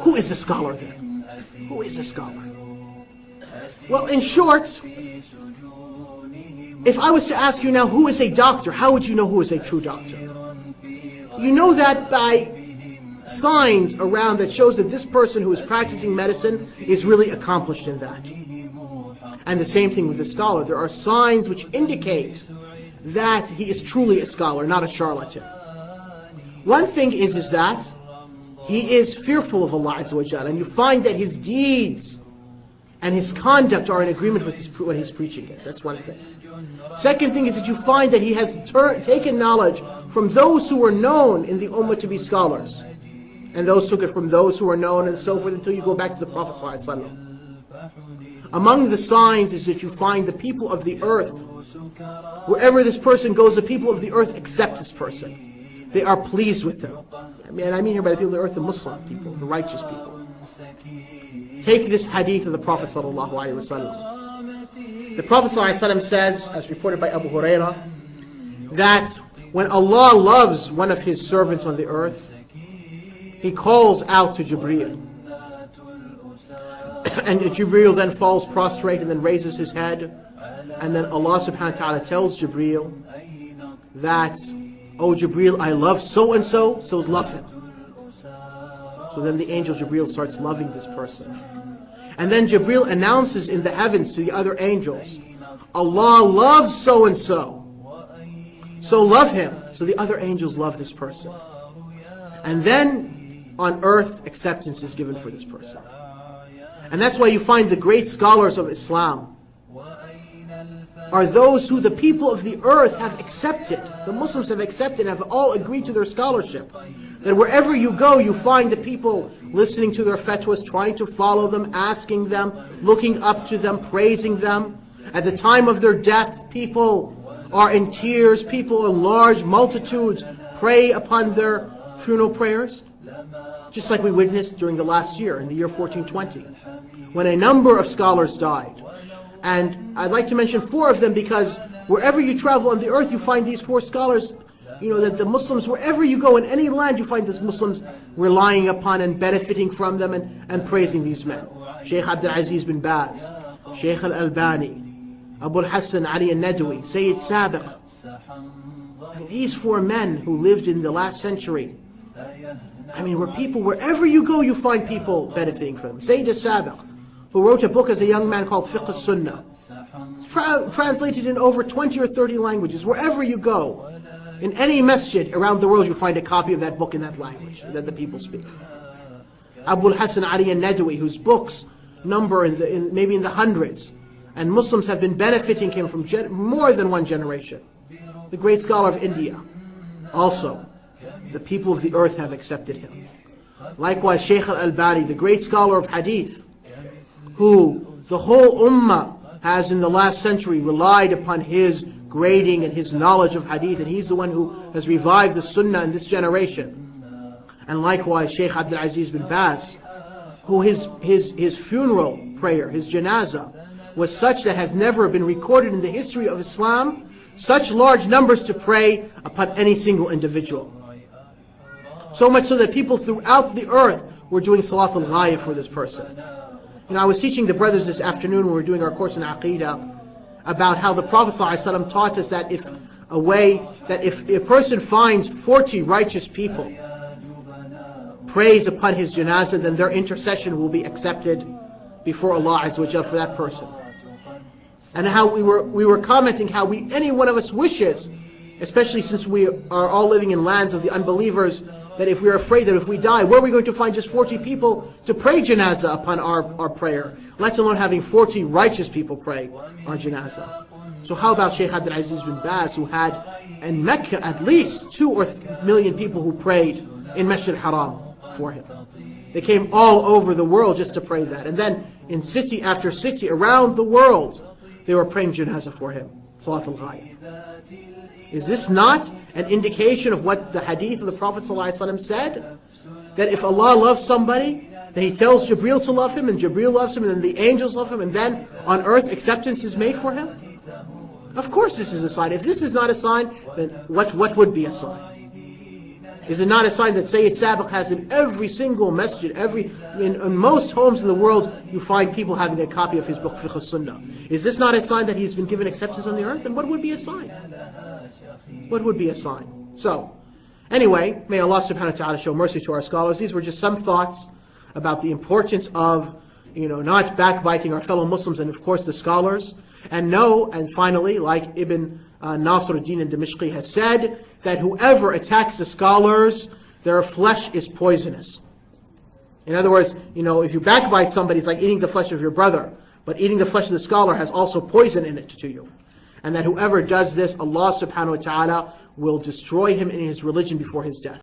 Who is a scholar then? Who is a scholar? Well, in short, if I was to ask you now, who is a doctor? How would you know who is a true doctor? You know that by signs around that shows that this person who is practicing medicine is really accomplished in that. And the same thing with the scholar. There are signs which indicate that he is truly a scholar, not a charlatan. One thing is that he is fearful of Allah Azza wa Jalla, and you find that his deeds and his conduct are in agreement with what he's preaching is. That's one thing. Second thing is that you find that he has taken knowledge from those who were known in the Ummah to be scholars, and those took it from those who were known, and so forth, until you go back to the Prophet ﷺ. Among the signs is that you find the people of the earth, wherever this person goes, the people of the earth accept this person. They are pleased with him. I mean here by the people of the earth, the Muslim people, the righteous people. Take this hadith of the Prophet ﷺ. The Prophet ﷺ says, as reported by Abu Hurairah, that when Allah loves one of his servants on the earth, he calls out to Jibreel. And Jibreel then falls prostrate and then raises his head. And then Allah subhanahu wa ta'ala tells Jibreel that, "Oh Jibreel, I love so and so, so love him." So then the angel Jibreel starts loving this person. And then Jibreel announces in the heavens to the other angels, "Allah loves so and so, so love him." So the other angels love this person. And then on earth acceptance is given for this person. And that's why you find the great scholars of Islam are those who the people of the earth have accepted. The Muslims have accepted, have all agreed to their scholarship. That wherever you go, you find the people listening to their fatwas, trying to follow them, asking them, looking up to them, praising them. At the time of their death, people are in tears, people in large multitudes pray upon their funeral prayers. Just like we witnessed during the last year, in the year 1420, when a number of scholars died. And I'd like to mention 4 of them because wherever you travel on the earth, you find these 4 scholars. You know that the Muslims, wherever you go in any land, you find these Muslims relying upon and benefiting from them and praising these men. Sheikh Abdul Aziz bin Baz, Sheikh Al Albani, Abu Hassan Ali Al Nadwi, Sayyid Sabiq. These 4 men who lived in the last century. I mean, where people, wherever you go, you find people benefiting from them. Sayyid Sabiq, who wrote a book as a young man called Fiqh al-Sunnah. Translated in over 20 or 30 languages. Wherever you go, in any masjid around the world, you find a copy of that book in that language that the people speak. Abu Hassan Ali Al Nadwi, whose books number maybe in the hundreds, and Muslims have been benefiting him from more than one generation. The great scholar of India. Also, the people of the earth have accepted him. Likewise, Sheikh Al Albani, the great scholar of Hadith, who the whole Ummah has in the last century relied upon his grading and his knowledge of Hadith, and he's the one who has revived the Sunnah in this generation. And likewise, Sheikh Abdul Aziz bin Baz, who his funeral prayer, his janazah, was such that has never been recorded in the history of Islam, such large numbers to pray upon any single individual. So much so that people throughout the earth were doing Salat al-Ghayb for this person. You know, I was teaching the brothers this afternoon when we were doing our course in Aqeedah about how the Prophet ﷺ taught us that if a person finds 40 righteous people praise upon his janazah, then their intercession will be accepted before Allah Azza wa Jalla for that person. And how we were commenting how any one of us wishes, especially since we are all living in lands of the unbelievers, that if we're afraid that if we die, where are we going to find just 40 people to pray janazah upon our prayer, let alone having 40 righteous people pray our janazah. So how about Sheikh Abdul Aziz bin Baz, who had in Mecca at least 2 or 3 million people who prayed in Masjid Haram for him. They came all over the world just to pray that. And then in city after city around the world, they were praying janazah for him. Salat al-Ghayb. Is this not an indication of what the hadith of the Prophet ﷺ said? That if Allah loves somebody, then He tells Jibreel to love him, and Jibreel loves him, and then the angels love him, and then on earth acceptance is made for him? Of course this is a sign. If this is not a sign, then what would be a sign? Is it not a sign that Sayyid Sabiq has in every single masjid, in most homes in the world, you find people having a copy of his book, Fiqh al-Sunnah? Is this not a sign that he's been given acceptance on the earth? And what would be a sign? What would be a sign? So, anyway, may Allah subhanahu wa ta'ala show mercy to our scholars. These were just some thoughts about the importance of, not backbiting our fellow Muslims and of course the scholars. And know, and finally, like Ibn Nasruddin al-Dimashqi has said, that whoever attacks the scholars, their flesh is poisonous. In other words, if you backbite somebody, it's like eating the flesh of your brother. But eating the flesh of the scholar has also poison in it to you. And that whoever does this, Allah subhanahu wa ta'ala will destroy him in his religion before his death.